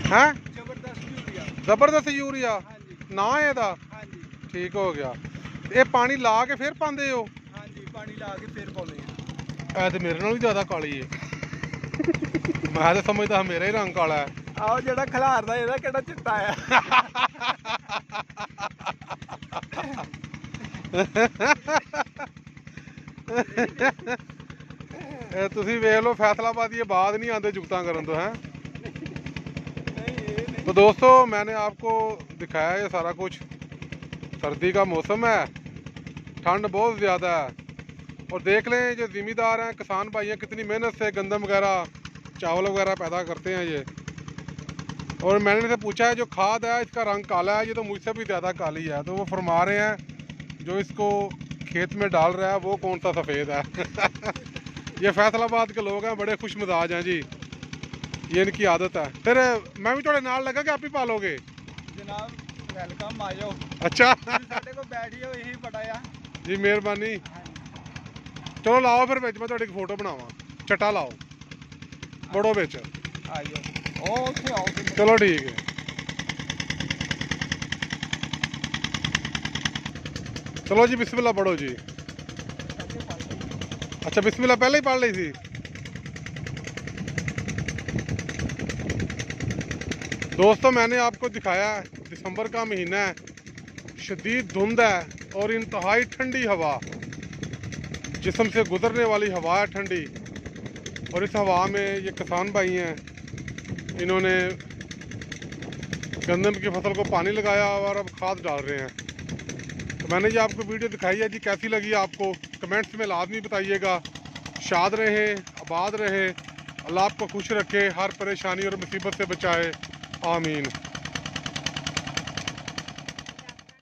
है जबरदस्त यूरिया हाँ जी ना एदा हाँ जी ठीक हो गया। ये पानी ला के फिर पाते हो? हाँ जी पानी ला के फिर पाने ऐ तो मेरे नाल भी ज्यादा काली है। मैं तो समझदा मेरा ही रंग काला है। आओ जेड़ा खलारदा एदा केड़ा चिट्टा है। ਤੁਸੀਂ ਵੇਖ ਲਓ फैसलाबाद ये बात नहीं आते जुगतां करन तो है। तो दोस्तों मैंने आपको दिखाया ये सारा कुछ। सर्दी का मौसम है, ठंड बहुत ज़्यादा है और देख लें जो ज़िम्मेदार हैं किसान भाई हैं कितनी मेहनत से गंदम वगैरह चावल वगैरह पैदा करते हैं ये। और मैंने इनसे पूछा है जो खाद है इसका रंग काला है, ये तो मुझसे भी ज़्यादा काली है। तो वो फरमा रहे हैं जो इसको खेत में डाल रहा है वो कौन सा सफ़ेद है। ये फैसलाबाद के लोग हैं, बड़े खुश मिजाज हैं जी, ये इनकी आदत है। फिर मैं भी थोड़े नाल लगा कि आप ही पालोगे? जनाब वेलकम आ जाओ। अच्छा साडे को बैठियो यही बड़ा आ जी मेहरबानी। हाँ जी चलो लाओ फिर बिच मैं थोड़ी फोटो बनावा, चट्टा लाओ बड़ो बिच। आ जाओ ओ उत्थे आओ तुम। चलो ठीक है। चलो जी बिस्मिल्लाह पढ़ो जी। अच्छा बिस्मिल्लाह पहले ही पढ़ ली थी। दोस्तों मैंने आपको दिखाया दिसंबर का महीना है, शदीद धुंध है और इंतहाई ठंडी हवा, जिस्म से गुजरने वाली हवा है ठंडी। और इस हवा में ये किसान भाई हैं, इन्होंने गंदम की फसल को पानी लगाया और अब खाद डाल रहे हैं। तो मैंने ये आपको वीडियो दिखाई है जी, कैसी लगी आपको कमेंट्स में लाजमी बताइएगा। शाद रहे, आबाद रहे, अल्लाह आपको खुश रखे, हर परेशानी और मुसीबत से बचाए, आमीन।